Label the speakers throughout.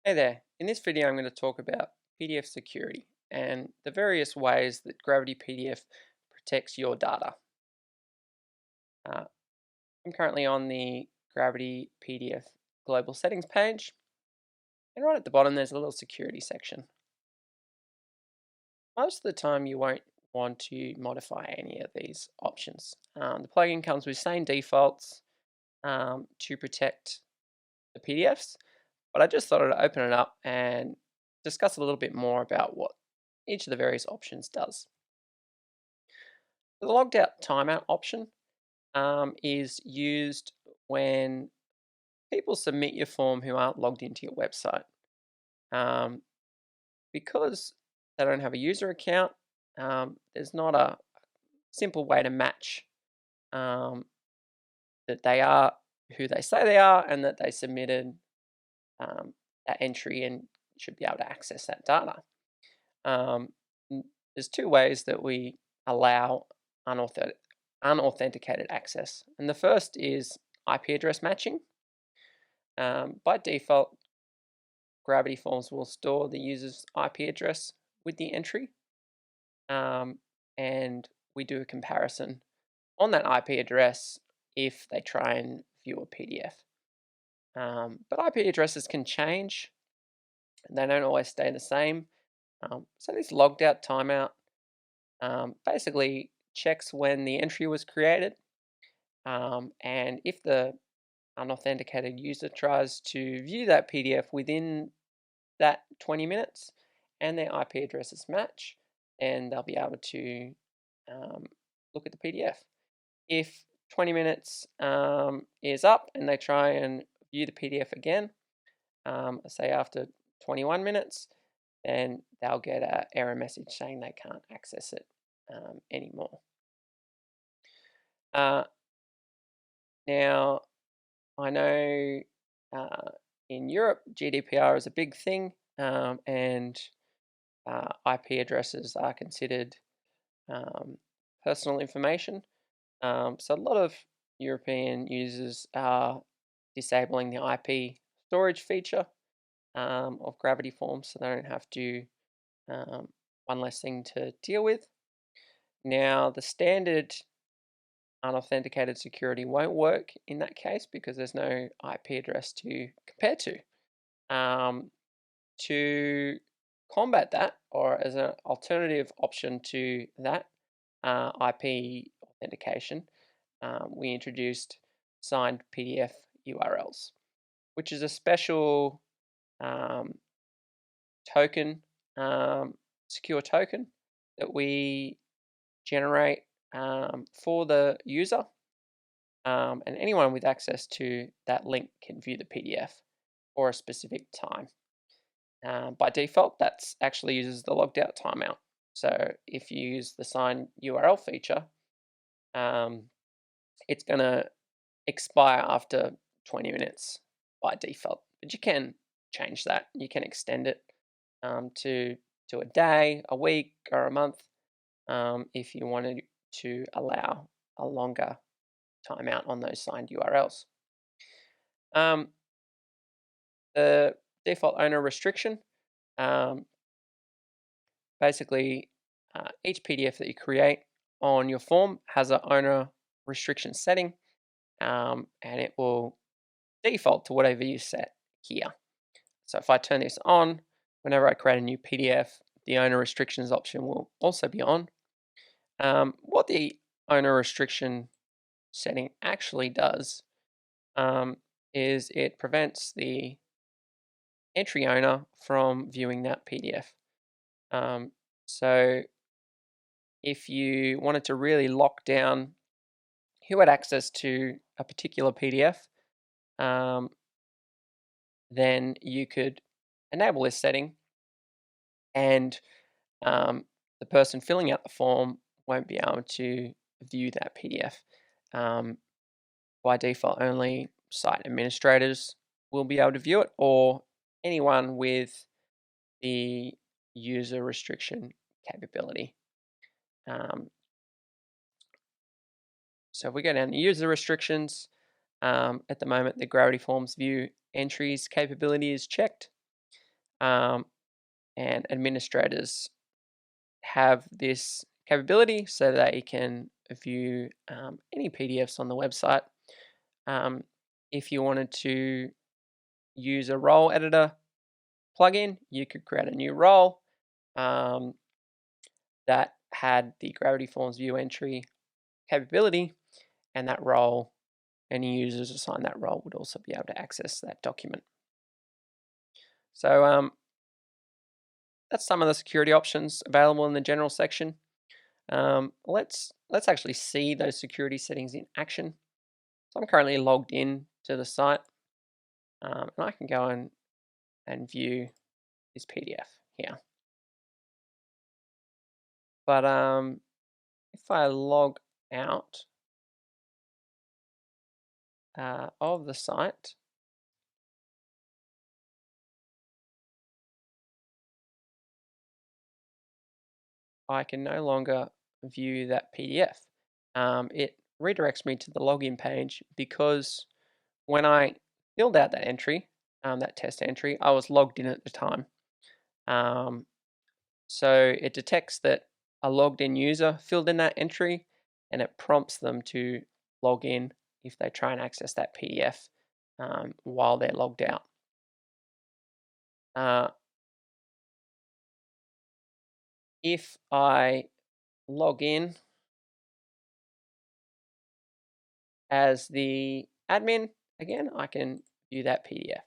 Speaker 1: Hey there, in this video I'm going to talk about PDF security and the various ways that Gravity PDF protects your data. Uh, I'm currently on the Gravity PDF global settings page, and right at the bottom there's a little security section. Most of the time you won't want to modify any of these options. The plugin comes with same defaults to protect the PDFs, but I just thought I'd open it up and discuss a little bit more about what each of the various options does. The logged out timeout option is used when people submit your form who aren't logged into your website. Um, because they don't have a user account, there's not a simple way to match um, that they are who they say they are and that they submitted um, that entry and should be able to access that data. Um, there's two ways that we allow unauthenticated access. And the first is IP address matching. By default, Gravity Forms will store the user's IP address with the entry, um, and we do a comparison on that IP address if they try and view a PDF. But IP addresses can change, and they don't always stay the same. So this logged out timeout basically checks when the entry was created, and if the unauthenticated user tries to view that PDF within that 20 minutes and their IP addresses match, and they'll be able to look at the PDF. If 20 minutes is up and they try and view the PDF again, say after 21 minutes, then they'll get an error message saying they can't access it anymore. Uh, Now, I know in Europe, GDPR is a big thing, and IP addresses are considered personal information. So a lot of European users are disabling the IP storage feature of Gravity Forms, so they don't have to one less thing to deal with. Now, the standard unauthenticated security won't work in that case because there's no IP address to compare to. To combat that, or as an alternative option to that IP authentication, we introduced signed PDF URLs, which is a special um, token, secure token that we generate for the user. And anyone with access to that link can view the PDF for a specific time. By default, that actually uses the logged out timeout. So if you use the sign URL feature, it's going to expire after 20 minutes by default. But you can change that. You can extend it to a day, a week, or a month if you wanted to allow a longer timeout on those signed URLs. Um, the default owner restriction, um, basically each PDF that you create on your form has an owner restriction setting, and it will default to whatever you set here. So if I turn this on, whenever I create a new PDF, the owner restrictions option will also be on. What the owner restriction setting actually does is it prevents the entry owner from viewing that PDF. So if you wanted to really lock down who had access to a particular PDF, then you could enable this setting, and the person filling out the form won't be able to view that PDF. By default, only site administrators will be able to view it, or anyone with the user restriction capability. So if we go down to user restrictions, at the moment the Gravity Forms view entries capability is checked. and administrators have this capability so that they can view any PDFs on the website. If you wanted to use a role editor plugin, you could create a new role that had the Gravity Forms view entry capability, and that role, any users assigned that role would also be able to access that document. So that's some of the security options available in the general section. Let's actually see those security settings in action. So I'm currently logged in to the site, and I can go and view this PDF here. But if I log out of the site, I can no longer view that PDF. It redirects me to the login page because when I filled out that entry, that test entry, I was logged in at the time. So it detects that a logged in user filled in that entry, and it prompts them to log in if they try and access that PDF while they're logged out. If I log in as the admin, again, I can view that PDF.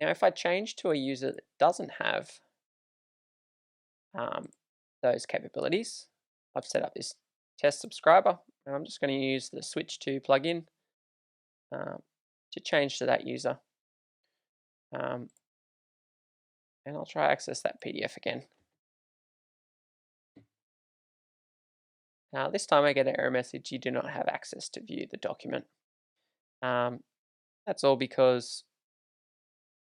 Speaker 1: Now, if I change to a user that doesn't have those capabilities, I've set up this test subscriber, and I'm just going to use the switch to plugin to change to that user. And I'll try access that PDF again. Now this time I get an error message, you do not have access to view the document. That's all because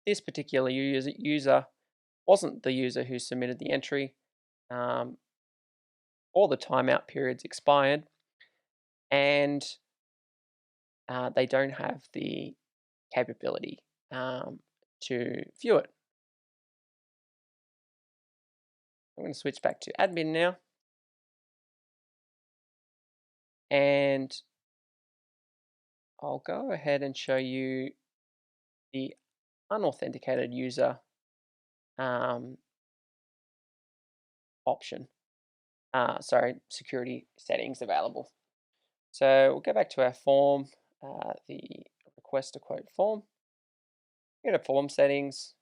Speaker 1: this particular user wasn't the user who submitted the entry. All the timeout periods expired, and they don't have the capability to view it. I'm going to switch back to admin now, and I'll go ahead and show you the unauthenticated user option. Security settings available. So we'll go back to our form, the request a quote form. Go to form settings,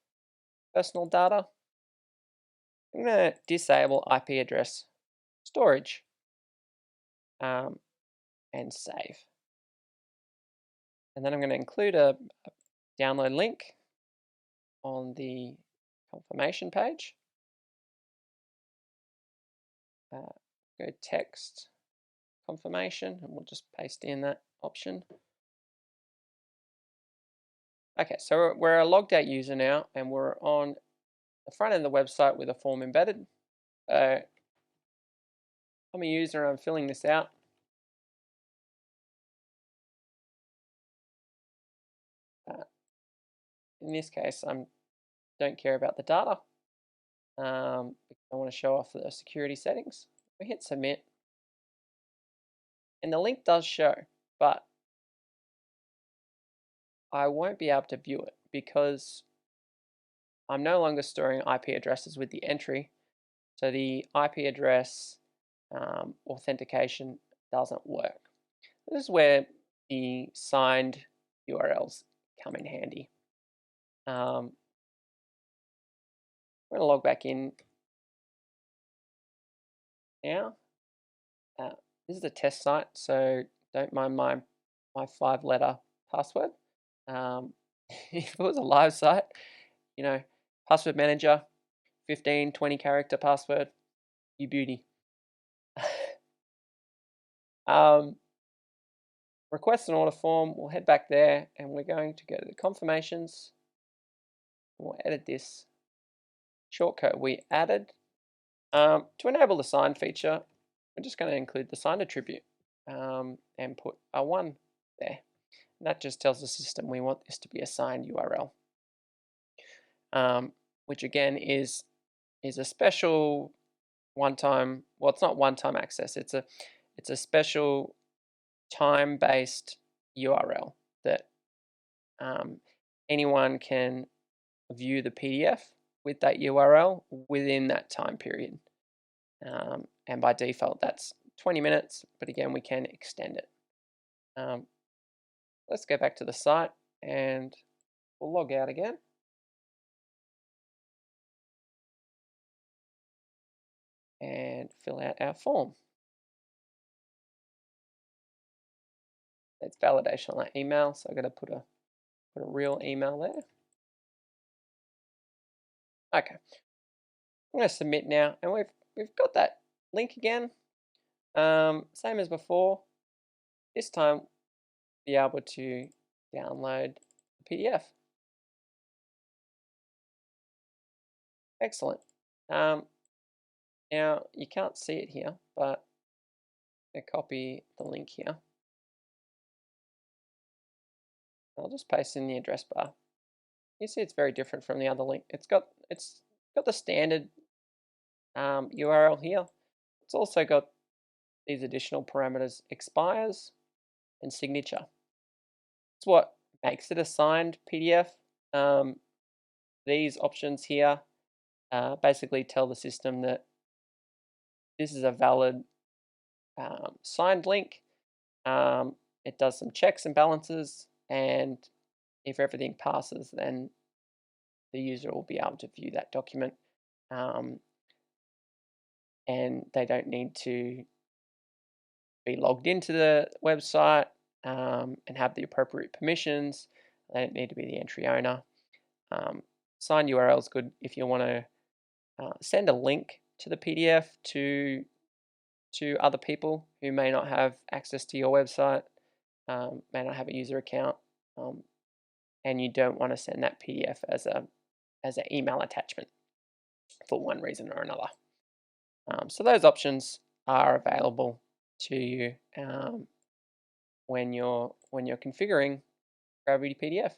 Speaker 1: personal data. I'm going to disable IP address storage and save. And then I'm going to include a download link on the confirmation page. Go text confirmation, and we'll just paste in that option. Okay, so we're a logged out user now, and we're on the front end of the website with a form embedded. I'm a user, I'm filling this out. In this case, I don't care about the data. I want to show off the security settings. We hit submit, and the link does show, but I won't be able to view it because I'm no longer storing IP addresses with the entry. So the IP address authentication doesn't work. This is where the signed URLs come in handy. I'm going to log back in now. This is a test site, so don't mind my 5-letter password. If it was a live site, you know, password manager, 15, 20 character password, you beauty. Request an order form, we'll head back there, and we're going to go to the confirmations. We'll edit this shortcode we added. To enable the sign feature, we're just going to include the signed attribute and put a 1 there. That just tells the system we want this to be a signed URL, which again is a special one-time. Well, it's not one-time access. It's a special time-based URL that anyone can view the PDF with that URL within that time period. And by default, that's 20 minutes, but again, we can extend it. Let's go back to the site and we'll log out again. And fill out our form. It's validation on that email, so I'm going to put a real email there. Okay, I'm going to submit now, and we've got that link again. Same as before. This time, be able to download the PDF. Excellent. Now you can't see it here, but I copy the link here. I'll just paste in the address bar. You see, it's very different from the other link. It's got the standard URL here. It's also got these additional parameters: expires and signature. It's what makes it a signed PDF. These options here basically tell the system that this is a valid signed link. It does some checks and balances, and if everything passes, then the user will be able to view that document, and they don't need to be logged into the website and have the appropriate permissions. They don't need to be the entry owner. Signed URL is good if you want to send a link to the PDF to other people who may not have access to your website, may not have a user account, and you don't want to send that PDF as an email attachment for one reason or another. So those options are available to you when you're configuring Gravity PDF.